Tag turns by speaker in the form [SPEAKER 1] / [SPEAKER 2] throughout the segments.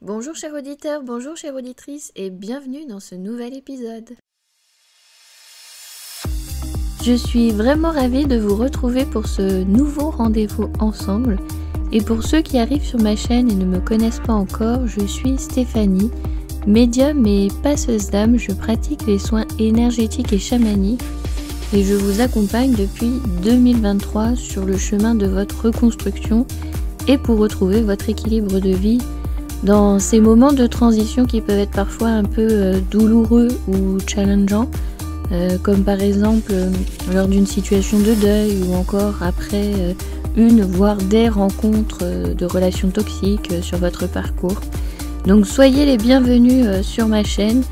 [SPEAKER 1] Bonjour chers auditeurs, bonjour chère auditrice et bienvenue dans ce nouvel épisode. Je suis vraiment ravie de vous retrouver pour ce nouveau rendez-vous ensemble. Et pour ceux qui arrivent sur ma chaîne et ne me connaissent pas encore, je suis Stéphanie, médium et passeuse d'âme. Je pratique les soins énergétiques et chamaniques et je vous accompagne depuis 2023 sur le chemin de votre reconstruction et pour retrouver votre équilibre de vie dans ces moments de transition qui peuvent être parfois un peu douloureux ou challengeants, comme par exemple lors d'une situation de deuil ou encore après une voire des rencontres de relations toxiques sur votre parcours. Donc soyez les bienvenus sur ma chaîne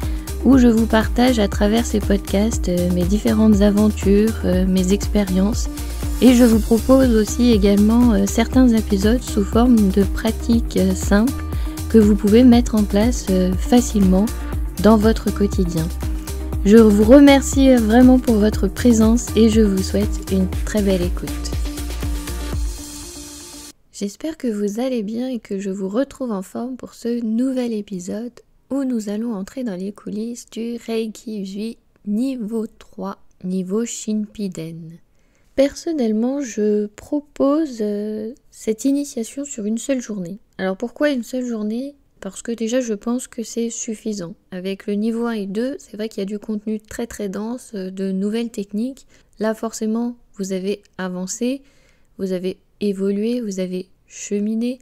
[SPEAKER 1] où je vous partage à travers ces podcasts mes différentes aventures, mes expériences et je vous propose aussi également certains épisodes sous forme de pratiques simples que vous pouvez mettre en place facilement dans votre quotidien. Je vous remercie vraiment pour votre présence et je vous souhaite une très belle écoute. J'espère que vous allez bien et que je vous retrouve en forme pour ce nouvel épisode où nous allons entrer dans les coulisses du Reiki Jui niveau 3, niveau Shinpiden. Personnellement, je propose cette initiation sur une seule journée. Alors pourquoi une seule journée ? Parce que déjà je pense que c'est suffisant. Avec le niveau 1 et 2, c'est vrai qu'il y a du contenu très très dense, de nouvelles techniques. Là forcément, vous avez avancé, vous avez évolué, vous avez cheminé.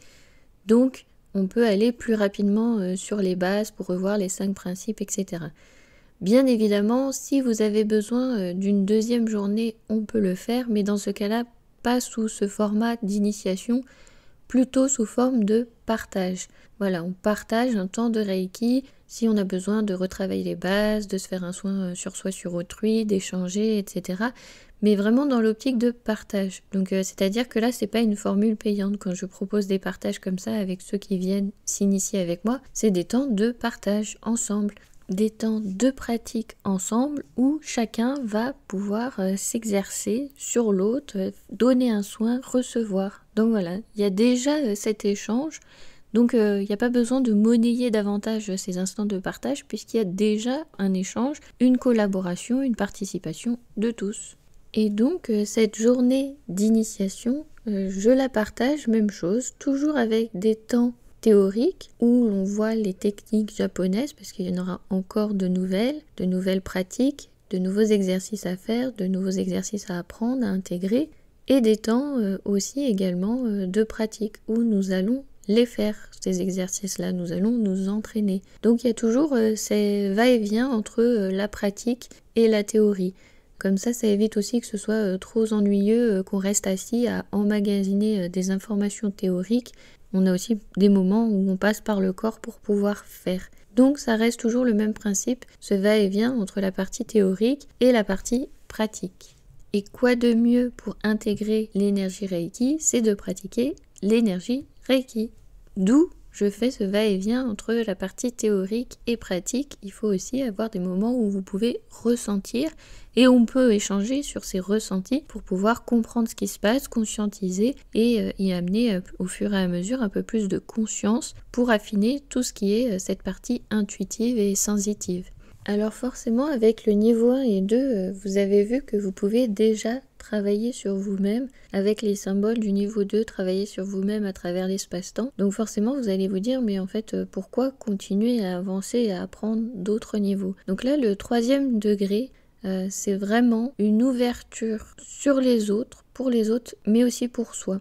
[SPEAKER 1] Donc on peut aller plus rapidement sur les bases pour revoir les 5 principes, etc. Bien évidemment, si vous avez besoin d'une deuxième journée, on peut le faire, mais dans ce cas-là, pas sous ce format d'initiation, plutôt sous forme de partage. Voilà, on partage un temps de Reiki si on a besoin de retravailler les bases, de se faire un soin sur soi, sur autrui, d'échanger, etc. Mais vraiment dans l'optique de partage. Donc c'est-à-dire que là, c'est pas une formule payante. Quand je propose des partages comme ça avec ceux qui viennent s'initier avec moi, c'est des temps de partage ensemble. Des temps de pratique ensemble où chacun va pouvoir s'exercer sur l'autre, donner un soin, recevoir. Donc voilà, il y a déjà cet échange, donc il n'y a pas besoin de monnayer davantage ces instants de partage puisqu'il y a déjà un échange, une collaboration, une participation de tous. Et donc cette journée d'initiation, je la partage, même chose, toujours avec des temps théorique où l'on voit les techniques japonaises parce qu'il y en aura encore de nouvelles pratiques, de nouveaux exercices à faire, de nouveaux exercices à apprendre, à intégrer et des temps aussi également de pratique où nous allons les faire, ces exercices-là, nous allons nous entraîner. Donc il y a toujours ces va-et-vient entre la pratique et la théorie. Comme ça évite aussi que ce soit trop ennuyeux, qu'on reste assis à emmagasiner des informations théoriques. On a aussi des moments où on passe par le corps pour pouvoir faire. Donc ça reste toujours le même principe, ce va-et-vient entre la partie théorique et la partie pratique. Et quoi de mieux pour intégrer l'énergie Reiki, c'est de pratiquer l'énergie Reiki. D'où je fais ce va-et-vient entre la partie théorique et pratique. Il faut aussi avoir des moments où vous pouvez ressentir et on peut échanger sur ces ressentis pour pouvoir comprendre ce qui se passe, conscientiser et y amener au fur et à mesure un peu plus de conscience pour affiner tout ce qui est cette partie intuitive et sensitive. Alors forcément avec le niveau 1 et 2, vous avez vu que vous pouvez déjà travailler sur vous-même avec les symboles du niveau 2, travailler sur vous-même à travers l'espace-temps. Donc forcément vous allez vous dire mais en fait pourquoi continuer à avancer et à apprendre d'autres niveaux. Donc là le 3e degré, c'est vraiment une ouverture sur les autres, pour les autres mais aussi pour soi.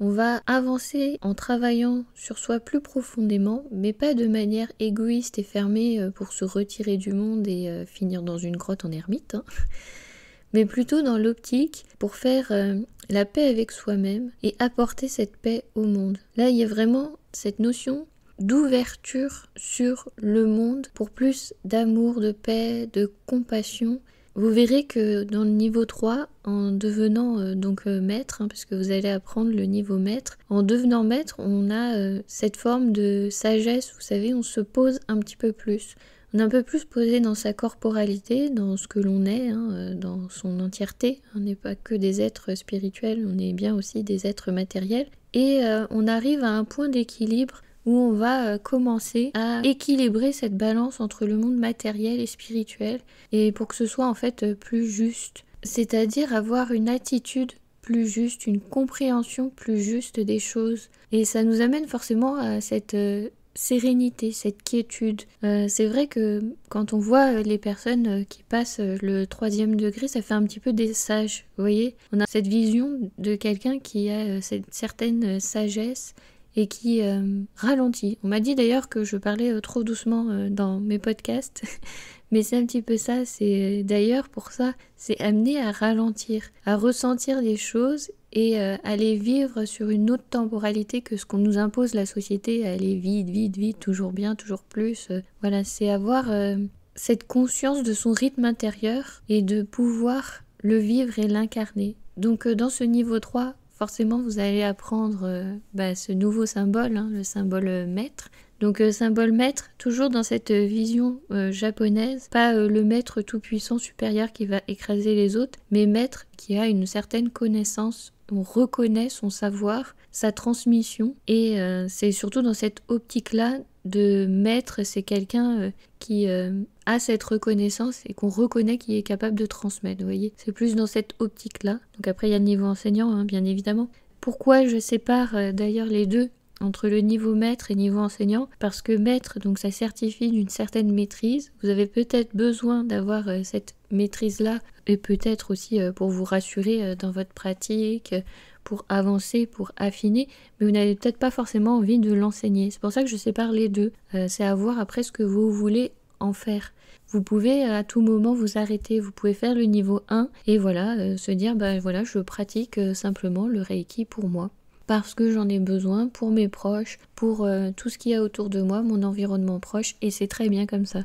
[SPEAKER 1] On va avancer en travaillant sur soi plus profondément, mais pas de manière égoïste et fermée pour se retirer du monde et finir dans une grotte en ermite, mais plutôt dans l'optique pour faire la paix avec soi-même et apporter cette paix au monde. Là, il y a vraiment cette notion d'ouverture sur le monde pour plus d'amour, de paix, de compassion. Vous verrez que dans le niveau 3, en devenant maître, parce que vous allez apprendre le niveau maître, en devenant maître, on a cette forme de sagesse, vous savez, on se pose un petit peu plus. On est un peu plus posé dans sa corporalité, dans ce que l'on est, dans son entièreté. On n'est pas que des êtres spirituels, on est bien aussi des êtres matériels. Et on arrive à un point d'équilibre où où on va commencer à équilibrer cette balance entre le monde matériel et spirituel, et pour que ce soit en fait plus juste. C'est-à-dire avoir une attitude plus juste, une compréhension plus juste des choses. Et ça nous amène forcément à cette sérénité, cette quiétude. C'est vrai que quand on voit les personnes qui passent le 3e degré, ça fait un petit peu des sages, vous voyez. On a cette vision de quelqu'un qui a cette certaine sagesse et qui ralentit. On m'a dit d'ailleurs que je parlais trop doucement dans mes podcasts, mais c'est un petit peu ça, c'est d'ailleurs pour ça, c'est amener à ralentir, à ressentir les choses et à les vivre sur une autre temporalité que ce qu'on nous impose la société, à aller vite, toujours bien, toujours plus. Voilà, c'est avoir cette conscience de son rythme intérieur et de pouvoir le vivre et l'incarner. Donc dans ce niveau 3, forcément vous allez apprendre ce nouveau symbole, le symbole maître. Donc symbole maître, toujours dans cette vision japonaise, pas le maître tout-puissant supérieur qui va écraser les autres, mais maître qui a une certaine connaissance, on reconnaît son savoir, sa transmission, et c'est surtout dans cette optique-là de maître, c'est quelqu'un qui a cette reconnaissance et qu'on reconnaît qu'il est capable de transmettre, vous voyez. C'est plus dans cette optique-là. Donc après il y a le niveau enseignant, bien évidemment. Pourquoi je sépare d'ailleurs les deux entre le niveau maître et niveau enseignant? Parce que maître, donc ça certifie d'une certaine maîtrise. Vous avez peut-être besoin d'avoir cette maîtrise-là et peut-être aussi pour vous rassurer dans votre pratique, pour avancer, pour affiner, mais vous n'avez peut-être pas forcément envie de l'enseigner. C'est pour ça que je sépare les deux. C'est à voir après ce que vous voulez en faire. Vous pouvez à tout moment vous arrêter, vous pouvez faire le niveau 1 et voilà, se dire voilà, je pratique simplement le Reiki pour moi. Parce que j'en ai besoin pour mes proches, pour tout ce qu'il y a autour de moi, mon environnement proche, et c'est très bien comme ça.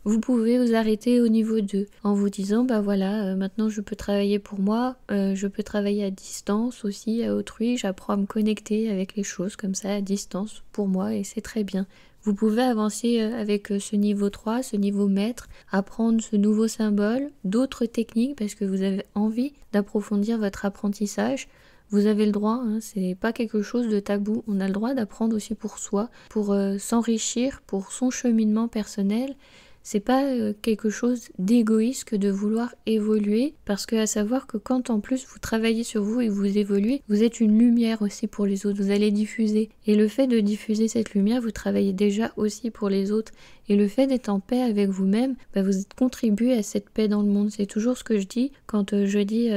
[SPEAKER 1] Vous pouvez vous arrêter au niveau 2 en vous disant voilà, maintenant je peux travailler pour moi, je peux travailler à distance aussi, à autrui, j'apprends à me connecter avec les choses comme ça à distance pour moi et c'est très bien. Vous pouvez avancer avec ce niveau 3, ce niveau maître, apprendre ce nouveau symbole, d'autres techniques parce que vous avez envie d'approfondir votre apprentissage. Vous avez le droit, c'est pas quelque chose de tabou, on a le droit d'apprendre aussi pour soi, pour s'enrichir, pour son cheminement personnel. C'est pas quelque chose d'égoïste que de vouloir évoluer, parce que à savoir que quand en plus vous travaillez sur vous et vous évoluez, vous êtes une lumière aussi pour les autres, vous allez diffuser. Et le fait de diffuser cette lumière, vous travaillez déjà aussi pour les autres. Et le fait d'être en paix avec vous-même, vous contribuez à cette paix dans le monde. C'est toujours ce que je dis quand je dis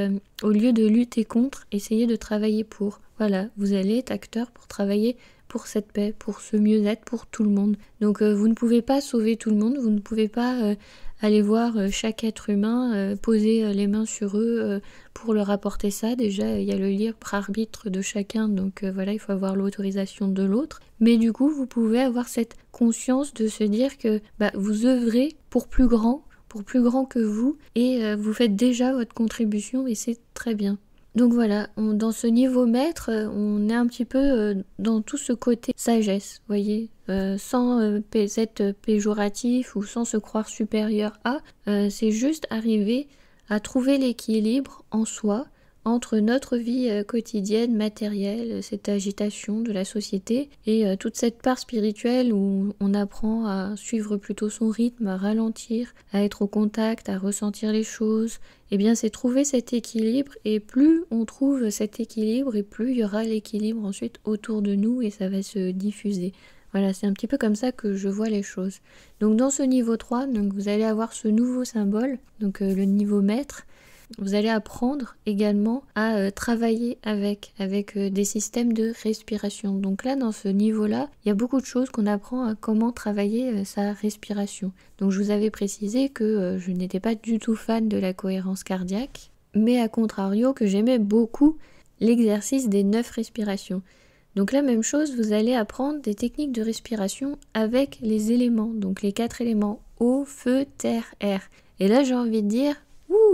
[SPEAKER 1] au lieu de lutter contre, essayez de travailler pour. Voilà, vous allez être acteur pour travailler pour cette paix, pour ce mieux-être pour tout le monde. Donc vous ne pouvez pas sauver tout le monde, vous ne pouvez pas aller voir chaque être humain, poser les mains sur eux pour leur apporter ça. Déjà, il y a le libre arbitre de chacun, donc voilà, il faut avoir l'autorisation de l'autre. Mais du coup, vous pouvez avoir cette conscience de se dire que vous œuvrez pour plus grand que vous, et vous faites déjà votre contribution, et c'est très bien. Donc voilà, dans ce niveau maître, on est un petit peu dans tout ce côté sagesse, voyez, sans être péjoratif ou sans se croire supérieur à, c'est juste arriver à trouver l'équilibre en soi entre notre vie quotidienne, matérielle, cette agitation de la société et toute cette part spirituelle où on apprend à suivre plutôt son rythme, à ralentir, à être au contact, à ressentir les choses. Eh bien, c'est trouver cet équilibre, et plus on trouve cet équilibre, et plus il y aura l'équilibre ensuite autour de nous et ça va se diffuser. Voilà, c'est un petit peu comme ça que je vois les choses. Donc dans ce niveau 3, donc, vous allez avoir ce nouveau symbole, donc le niveau maître. Vous allez apprendre également à travailler avec des systèmes de respiration. Donc là, dans ce niveau-là, il y a beaucoup de choses qu'on apprend à comment travailler sa respiration. Donc je vous avais précisé que je n'étais pas du tout fan de la cohérence cardiaque, mais à contrario que j'aimais beaucoup l'exercice des 9 respirations. Donc la même chose, vous allez apprendre des techniques de respiration avec les éléments, donc les 4 éléments, eau, feu, terre, air. Et là j'ai envie de dire,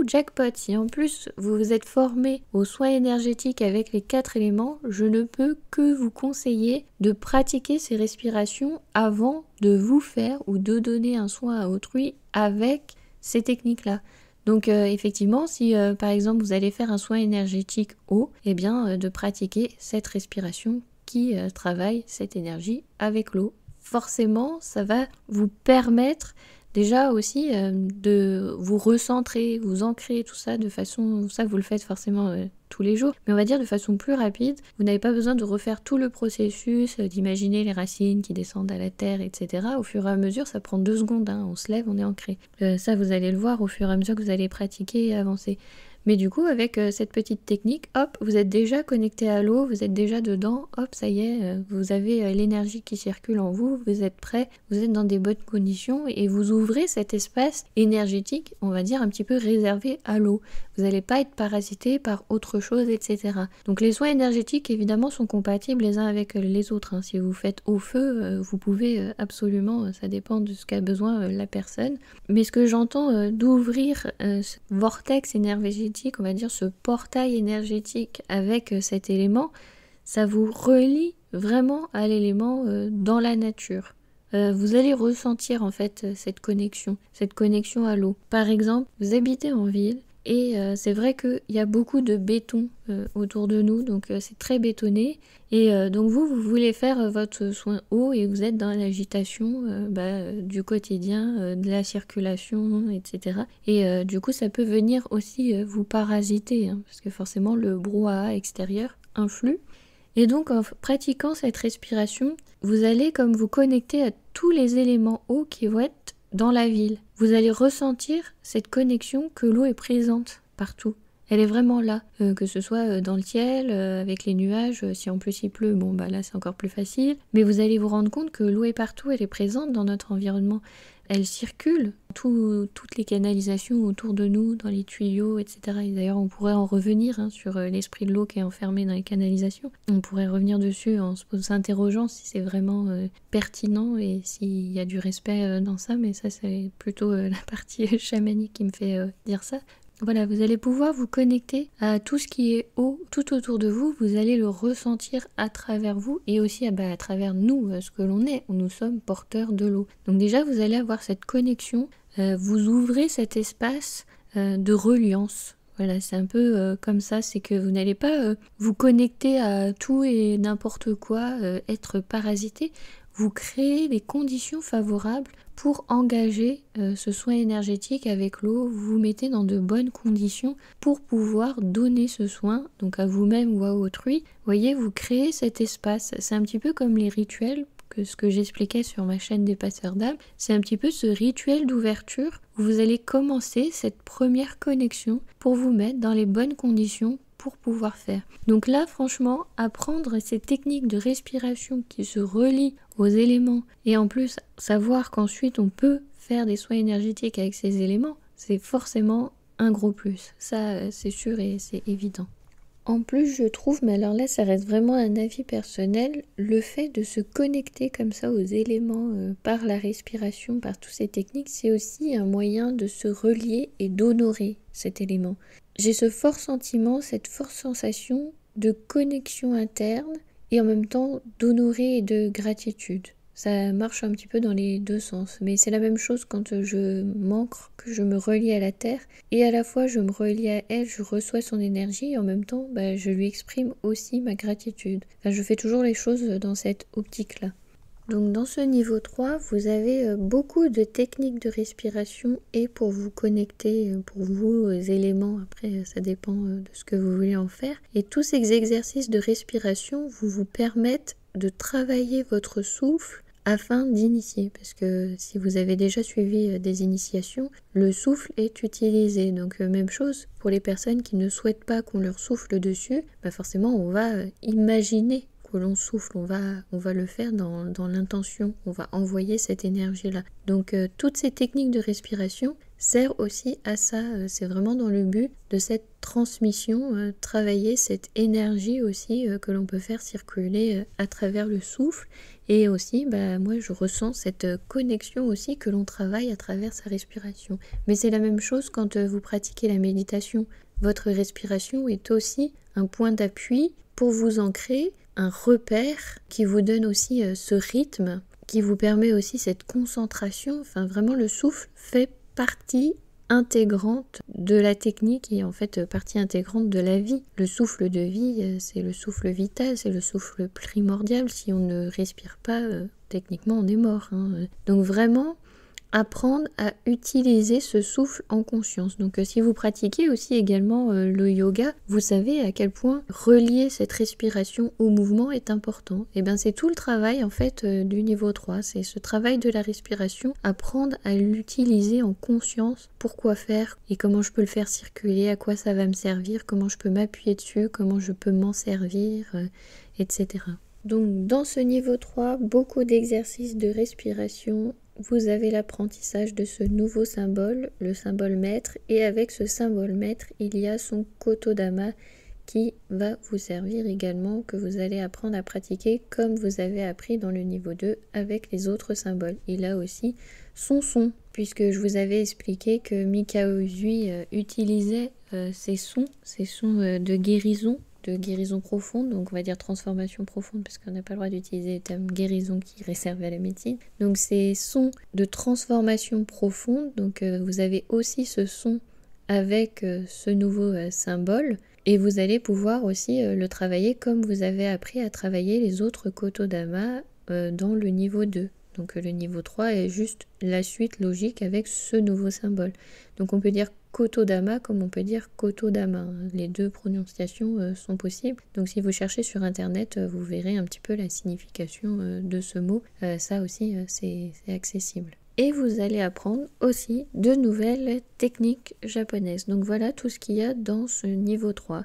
[SPEAKER 1] jackpot, si en plus vous vous êtes formé aux soins énergétiques avec les 4 éléments, je ne peux que vous conseiller de pratiquer ces respirations avant de vous faire ou de donner un soin à autrui avec ces techniques-là. Donc effectivement, si par exemple vous allez faire un soin énergétique eau, de pratiquer cette respiration qui travaille cette énergie avec l'eau. Forcément, ça va vous permettre déjà aussi de vous recentrer, vous ancrer, tout ça de façon... Ça, vous le faites forcément tous les jours, mais on va dire de façon plus rapide. Vous n'avez pas besoin de refaire tout le processus, d'imaginer les racines qui descendent à la terre, etc. Au fur et à mesure, ça prend 2 secondes, hein. On se lève, on est ancré. Ça, vous allez le voir au fur et à mesure que vous allez pratiquer et avancer. Mais du coup, avec cette petite technique, hop, vous êtes déjà connecté à l'eau, vous êtes déjà dedans, hop, ça y est, vous avez l'énergie qui circule en vous, vous êtes prêt, vous êtes dans des bonnes conditions et vous ouvrez cet espace énergétique, on va dire un petit peu réservé à l'eau. Vous n'allez pas être parasité par autre chose, etc. Donc les soins énergétiques, évidemment, sont compatibles les uns avec les autres, hein. Si vous faites au feu, vous pouvez absolument, ça dépend de ce qu'a besoin la personne. Mais ce que j'entends d'ouvrir ce vortex énergétique, on va dire ce portail énergétique avec cet élément, ça vous relie vraiment à l'élément dans la nature. Vous allez ressentir en fait cette connexion à l'eau. Par exemple, vous habitez en ville et c'est vrai qu'il y a beaucoup de béton autour de nous, donc c'est très bétonné. Et donc vous voulez faire votre soin eau et vous êtes dans l'agitation du quotidien, de la circulation, etc. Et du coup, ça peut venir aussi vous parasiter, hein, parce que forcément le brouhaha extérieur influe. Et donc en pratiquant cette respiration, vous allez comme vous connecter à tous les éléments eau qui vont être dans la ville. Vous allez ressentir cette connexion que l'eau est présente partout. Elle est vraiment là, que ce soit dans le ciel, avec les nuages, si en plus il pleut, bon bah là c'est encore plus facile. Mais vous allez vous rendre compte que l'eau est partout, elle est présente dans notre environnement. Elle circule, toutes les canalisations autour de nous, dans les tuyaux, etc. Et d'ailleurs on pourrait en revenir sur l'esprit de l'eau qui est enfermé dans les canalisations. On pourrait revenir dessus en s'interrogeant si c'est vraiment pertinent et s'il y a du respect dans ça, mais ça c'est plutôt la partie chamanique qui me fait dire ça. Voilà, vous allez pouvoir vous connecter à tout ce qui est eau tout autour de vous, vous allez le ressentir à travers vous et aussi à travers nous, ce que l'on est, nous sommes porteurs de l'eau. Donc déjà vous allez avoir cette connexion, vous ouvrez cet espace de reliance. Voilà, c'est un peu comme ça, c'est que vous n'allez pas vous connecter à tout et n'importe quoi, être parasité. Vous créez des conditions favorables pour engager ce soin énergétique avec l'eau. Vous vous mettez dans de bonnes conditions pour pouvoir donner ce soin, donc à vous-même ou à autrui. Vous voyez, vous créez cet espace. C'est un petit peu comme les rituels, ce que j'expliquais sur ma chaîne des passeurs d'âme. C'est un petit peu ce rituel d'ouverture où vous allez commencer cette première connexion pour vous mettre dans les bonnes conditions pour pouvoir faire. Donc là, franchement, apprendre ces techniques de respiration qui se relient aux éléments et en plus savoir qu'ensuite on peut faire des soins énergétiques avec ces éléments, c'est forcément un gros plus. Ça, c'est sûr et c'est évident. En plus, je trouve, mais alors là, ça reste vraiment un avis personnel, le fait de se connecter comme ça aux éléments par la respiration, par toutes ces techniques, c'est aussi un moyen de se relier et d'honorer cet élément. J'ai ce fort sentiment, cette forte sensation de connexion interne et en même temps d'honorer et de gratitude. Ça marche un petit peu dans les deux sens, mais c'est la même chose quand je m'ancre, que je me relie à la terre, et à la fois je me relie à elle, je reçois son énergie, et en même temps je lui exprime aussi ma gratitude. Enfin, je fais toujours les choses dans cette optique-là. Donc dans ce niveau 3, vous avez beaucoup de techniques de respiration et pour vous connecter pour vous aux éléments, après ça dépend de ce que vous voulez en faire. Et tous ces exercices de respiration vous permettent de travailler votre souffle afin d'initier, parce que si vous avez déjà suivi des initiations, le souffle est utilisé. Donc même chose pour les personnes qui ne souhaitent pas qu'on leur souffle dessus, forcément on va imaginer que l'on souffle, on va le faire dans l'intention, on va envoyer cette énergie-là. Donc toutes ces techniques de respiration servent aussi à ça, c'est vraiment dans le but de cette transmission, travailler cette énergie aussi que l'on peut faire circuler à travers le souffle. Et aussi, moi je ressens cette connexion aussi que l'on travaille à travers sa respiration. Mais c'est la même chose quand vous pratiquez la méditation. Votre respiration est aussi un point d'appui pour vous ancrer, un repère qui vous donne aussi ce rythme, qui vous permet aussi cette concentration. Enfin vraiment le souffle fait partie intégrante de la technique et en fait partie intégrante de la vie. Le souffle de vie, c'est le souffle vital, c'est le souffle primordial. Si on ne respire pas, techniquement on est mort. Donc vraiment, apprendre à utiliser ce souffle en conscience. Donc si vous pratiquez aussi également le yoga, vous savez à quel point relier cette respiration au mouvement est important. Et bien c'est tout le travail en fait du niveau 3, c'est ce travail de la respiration, apprendre à l'utiliser en conscience, pourquoi faire et comment je peux le faire circuler, à quoi ça va me servir, comment je peux m'appuyer dessus, comment je peux m'en servir, etc. Donc dans ce niveau 3, beaucoup d'exercices de respiration. Vous avez l'apprentissage de ce nouveau symbole, le symbole maître, et avec ce symbole maître, il y a son Kotodama qui va vous servir également, que vous allez apprendre à pratiquer comme vous avez appris dans le niveau 2 avec les autres symboles. Il a aussi son son, puisque je vous avais expliqué que Mikao Usui utilisait ces sons de guérison profonde, donc on va dire transformation profonde parce qu'on n'a pas le droit d'utiliser le terme guérison qui est réservé à la médecine. Donc ces sons de transformation profonde, donc vous avez aussi ce son avec ce nouveau symbole et vous allez pouvoir aussi le travailler comme vous avez appris à travailler les autres Kotodama dans le niveau 2. Donc le niveau 3 est juste la suite logique avec ce nouveau symbole. Donc on peut dire Kotodama comme on peut dire Kotodama. Les deux prononciations sont possibles. Donc si vous cherchez sur internet, vous verrez un petit peu la signification de ce mot. Ça aussi, c'est accessible. Et vous allez apprendre aussi de nouvelles techniques japonaises. Donc voilà tout ce qu'il y a dans ce niveau 3.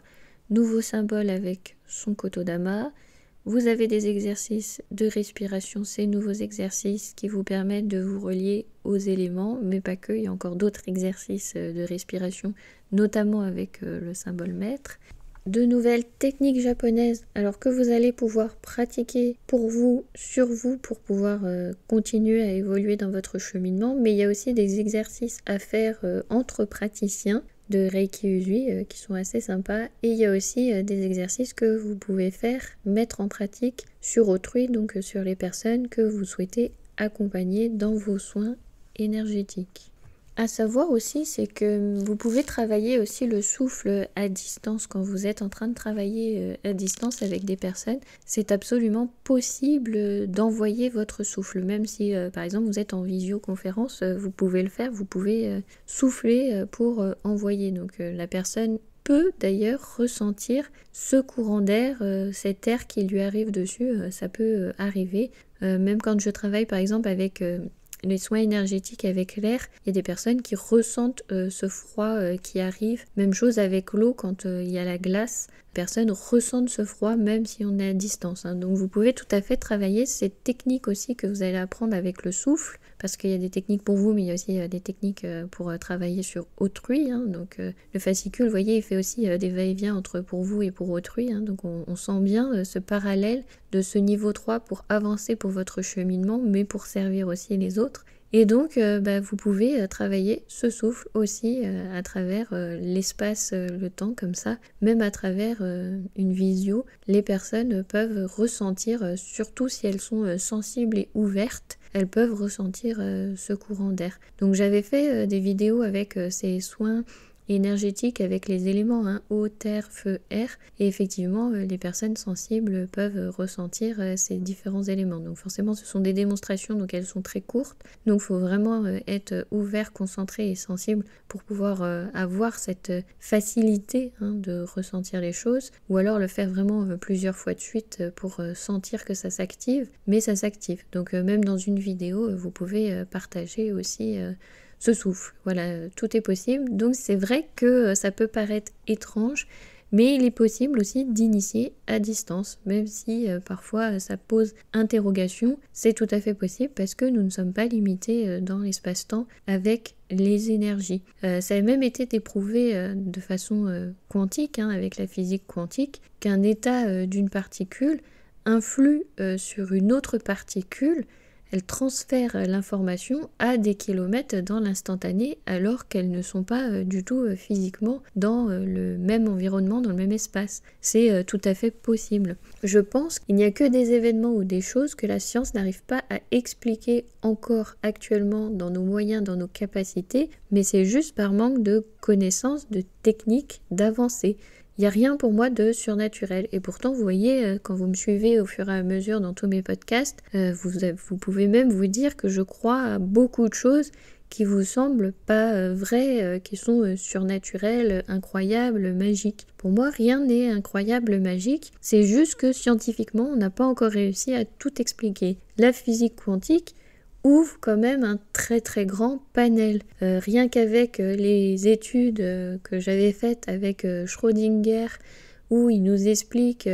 [SPEAKER 1] Nouveau symbole avec son Kotodama. Vous avez des exercices de respiration, ces nouveaux exercices qui vous permettent de vous relier aux éléments, mais pas que, il y a encore d'autres exercices de respiration, notamment avec le symbole maître. De nouvelles techniques japonaises, alors que vous allez pouvoir pratiquer pour vous, sur vous, pour pouvoir continuer à évoluer dans votre cheminement, mais il y a aussi des exercices à faire entre praticiens de Reiki Usui qui sont assez sympas, et il y a aussi des exercices que vous pouvez faire, mettre en pratique sur autrui, donc sur les personnes que vous souhaitez accompagner dans vos soins énergétiques. À savoir aussi, c'est que vous pouvez travailler aussi le souffle à distance quand vous êtes en train de travailler à distance avec des personnes. C'est absolument possible d'envoyer votre souffle, même si par exemple vous êtes en visioconférence, vous pouvez le faire, vous pouvez souffler pour envoyer. Donc la personne peut d'ailleurs ressentir ce courant d'air, cet air qui lui arrive dessus, ça peut arriver. Même quand je travaille par exemple avec les soins énergétiques avec l'air, il y a des personnes qui ressentent ce froid qui arrive. Même chose avec l'eau, quand il y a la glace, les personnes ressentent ce froid même si on est à distance. Donc vous pouvez tout à fait travailler cette technique aussi que vous allez apprendre avec le souffle, parce qu'il y a des techniques pour vous, mais il y a aussi des techniques pour travailler sur autrui. Donc le fascicule, vous voyez, il fait aussi des va-et-vient entre pour vous et pour autrui. Donc on sent bien ce parallèle de ce niveau 3 pour avancer pour votre cheminement, mais pour servir aussi les autres. Et donc, vous pouvez travailler ce souffle aussi à travers l'espace, le temps, comme ça. Même à travers une visio, les personnes peuvent ressentir, surtout si elles sont sensibles et ouvertes, elles peuvent ressentir ce courant d'air. Donc j'avais fait des vidéos avec ces soins énergétique avec les éléments eau, terre, feu, air, et effectivement les personnes sensibles peuvent ressentir ces différents éléments. Donc forcément ce sont des démonstrations, donc elles sont très courtes, donc il faut vraiment être ouvert, concentré et sensible pour pouvoir avoir cette facilité de ressentir les choses, ou alors le faire vraiment plusieurs fois de suite pour sentir que ça s'active, mais ça s'active. Donc même dans une vidéo vous pouvez partager aussi ce souffle. Voilà, tout est possible. Donc c'est vrai que ça peut paraître étrange, mais il est possible aussi d'initier à distance, même si parfois ça pose interrogation. C'est tout à fait possible parce que nous ne sommes pas limités dans l'espace-temps avec les énergies. Ça a même été éprouvé de façon quantique, avec la physique quantique, qu'un état d'une particule influe sur une autre particule elles transfèrent l'information à des kilomètres dans l'instantané alors qu'elles ne sont pas du tout physiquement dans le même environnement, dans le même espace. C'est tout à fait possible. Je pense qu'il n'y a que des événements ou des choses que la science n'arrive pas à expliquer encore actuellement dans nos moyens, dans nos capacités, mais c'est juste par manque de connaissances, de techniques, d'avancées. Il n'y a rien pour moi de surnaturel. Et pourtant, vous voyez, quand vous me suivez au fur et à mesure dans tous mes podcasts, vous pouvez même vous dire que je crois à beaucoup de choses qui vous semblent pas vraies, qui sont surnaturelles, incroyables, magiques. Pour moi, rien n'est incroyable, magique. C'est juste que scientifiquement, on n'a pas encore réussi à tout expliquer. La physique quantique ouvre quand même un très très grand panel. Rien qu'avec les études que j'avais faites avec Schrödinger, où il nous explique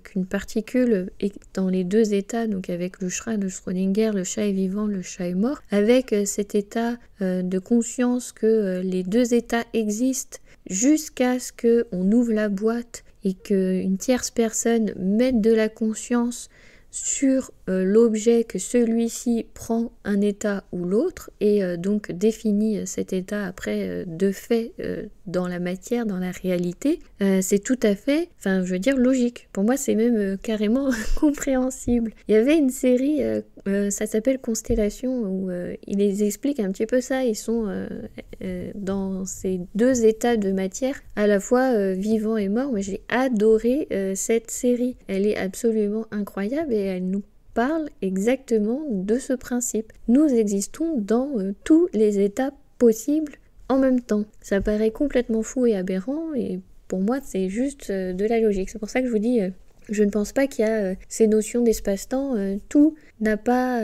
[SPEAKER 1] qu'une particule est dans les deux états, donc avec le chat de Schrödinger, le chat est vivant, le chat est mort, avec cet état de conscience que les deux états existent jusqu'à ce qu'on ouvre la boîte et qu'une tierce personne mette de la conscience sur l'objet, que celui-ci prend un état ou l'autre et donc définit cet état après de fait dans la matière, dans la réalité, c'est tout à fait, logique. Pour moi, c'est même carrément compréhensible. Il y avait une série, ça s'appelle Constellation, où ils les expliquent un petit peu ça. Ils sont dans ces deux états de matière, à la fois vivant et mort. Mais j'ai adoré cette série. Elle est absolument incroyable et elle nous parle exactement de ce principe. Nous existons dans tous les états possibles en même temps. Ça paraît complètement fou et aberrant et pour moi c'est juste de la logique. C'est pour ça que je vous dis, je ne pense pas qu'il y a ces notions d'espace-temps. Tout n'a pas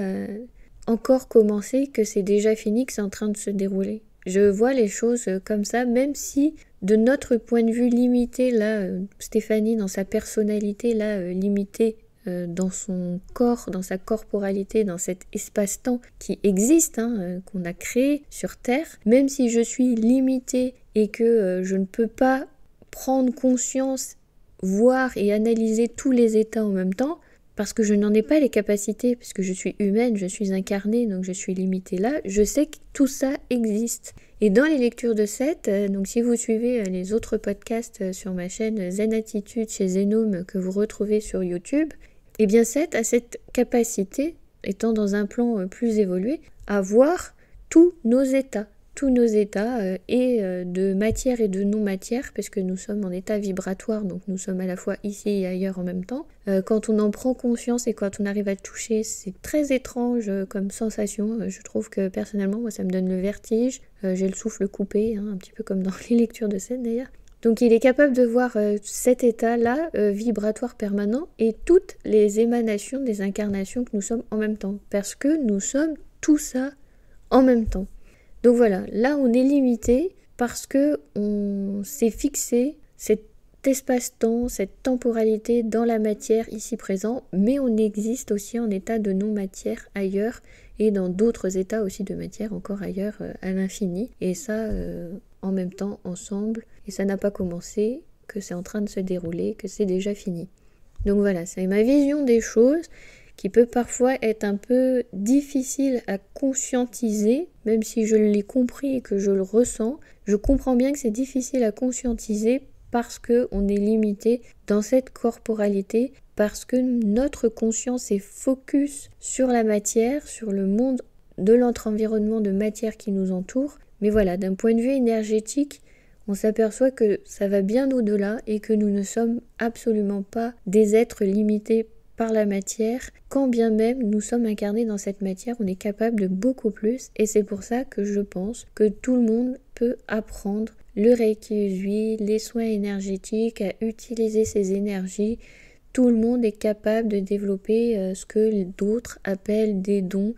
[SPEAKER 1] encore commencé, que c'est déjà fini, que c'est en train de se dérouler. Je vois les choses comme ça, même si de notre point de vue limité, là, Stéphanie dans sa personnalité, là, limitée, dans son corps, dans sa corporalité, dans cet espace-temps qui existe, qu'on a créé sur Terre, même si je suis limitée et que je ne peux pas prendre conscience, voir et analyser tous les états en même temps, parce que je n'en ai pas les capacités, puisque je suis humaine, je suis incarnée, donc je suis limitée là, je sais que tout ça existe. Et dans les lectures de Seth, donc si vous suivez les autres podcasts sur ma chaîne Zen Attitude chez Zenome que vous retrouvez sur YouTube, eh bien Seth a cette capacité, étant dans un plan plus évolué, à voir tous nos états et de matière et de non-matière, parce que nous sommes en état vibratoire, donc nous sommes à la fois ici et ailleurs en même temps. Quand on en prend conscience et quand on arrive à toucher, c'est très étrange comme sensation. Je trouve que personnellement, moi ça me donne le vertige, j'ai le souffle coupé, un petit peu comme dans les lectures de Seth d'ailleurs. Donc il est capable de voir cet état-là, vibratoire permanent, et toutes les émanations des incarnations que nous sommes en même temps, parce que nous sommes tout ça en même temps. Donc voilà, là on est limité parce que on s'est fixé cet espace-temps, cette temporalité dans la matière ici présent, mais on existe aussi en état de non-matière ailleurs et dans d'autres états aussi de matière encore ailleurs à l'infini, et ça en même temps ensemble, et ça n'a pas commencé, que c'est en train de se dérouler, que c'est déjà fini. Donc voilà, c'est ma vision des choses qui peut parfois être un peu difficile à conscientiser, même si je l'ai compris et que je le ressens. Je comprends bien que c'est difficile à conscientiser parce qu'on est limité dans cette corporalité, parce que notre conscience est focus sur la matière, sur le monde de notre environnement de matière qui nous entoure. Mais voilà, d'un point de vue énergétique, on s'aperçoit que ça va bien au-delà et que nous ne sommes absolument pas des êtres limités par la matière, quand bien même nous sommes incarnés dans cette matière, on est capable de beaucoup plus, et c'est pour ça que je pense que tout le monde peut apprendre le Reiki Usui, les soins énergétiques, à utiliser ces énergies. Tout le monde est capable de développer ce que d'autres appellent des dons.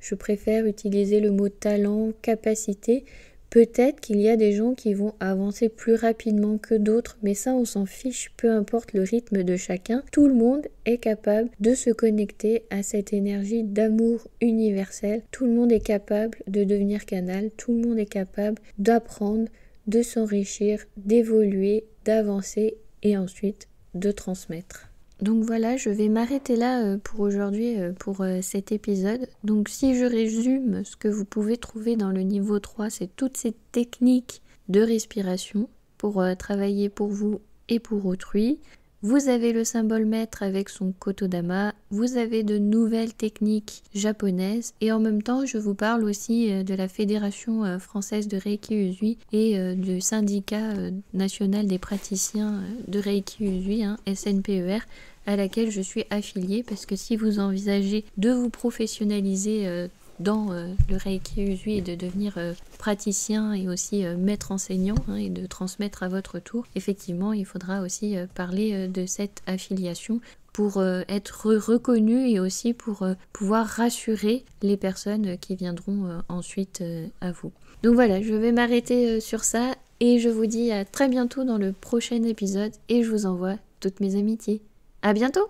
[SPEAKER 1] Je préfère utiliser le mot talent, capacité. Peut-être qu'il y a des gens qui vont avancer plus rapidement que d'autres, mais ça on s'en fiche, peu importe le rythme de chacun. Tout le monde est capable de se connecter à cette énergie d'amour universel. Tout le monde est capable de devenir canal, tout le monde est capable d'apprendre, de s'enrichir, d'évoluer, d'avancer et ensuite de transmettre. Donc voilà, je vais m'arrêter là pour aujourd'hui, pour cet épisode. Donc si je résume, ce que vous pouvez trouver dans le niveau 3, c'est toutes ces techniques de respiration pour travailler pour vous et pour autrui. Vous avez le symbole maître avec son Kotodama, vous avez de nouvelles techniques japonaises et en même temps je vous parle aussi de la Fédération française de Reiki Usui et du syndicat national des praticiens de Reiki Usui, SNPER, à laquelle je suis affiliée, parce que si vous envisagez de vous professionnaliser dans le Reiki Usui et de devenir praticien et aussi maître enseignant et de transmettre à votre tour, effectivement il faudra aussi parler de cette affiliation pour être reconnu et aussi pour pouvoir rassurer les personnes qui viendront ensuite à vous. Donc voilà, je vais m'arrêter sur ça et je vous dis à très bientôt dans le prochain épisode et je vous envoie toutes mes amitiés. À bientôt!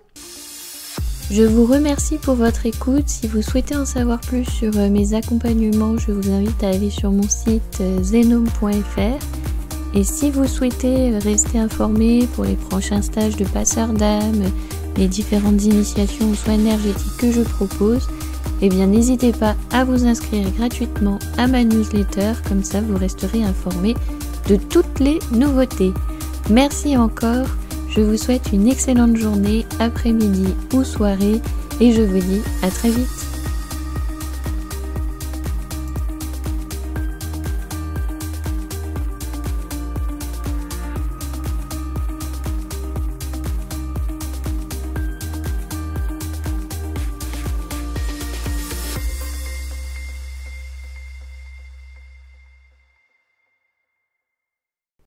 [SPEAKER 1] Je vous remercie pour votre écoute. Si vous souhaitez en savoir plus sur mes accompagnements, je vous invite à aller sur mon site zenome.fr. Et si vous souhaitez rester informé pour les prochains stages de passeur d'âme, les différentes initiations aux soins énergétiques que je propose, eh bien n'hésitez pas à vous inscrire gratuitement à ma newsletter, comme ça vous resterez informé de toutes les nouveautés. Merci encore. Je vous souhaite une excellente journée, après-midi ou soirée et je vous dis à très vite.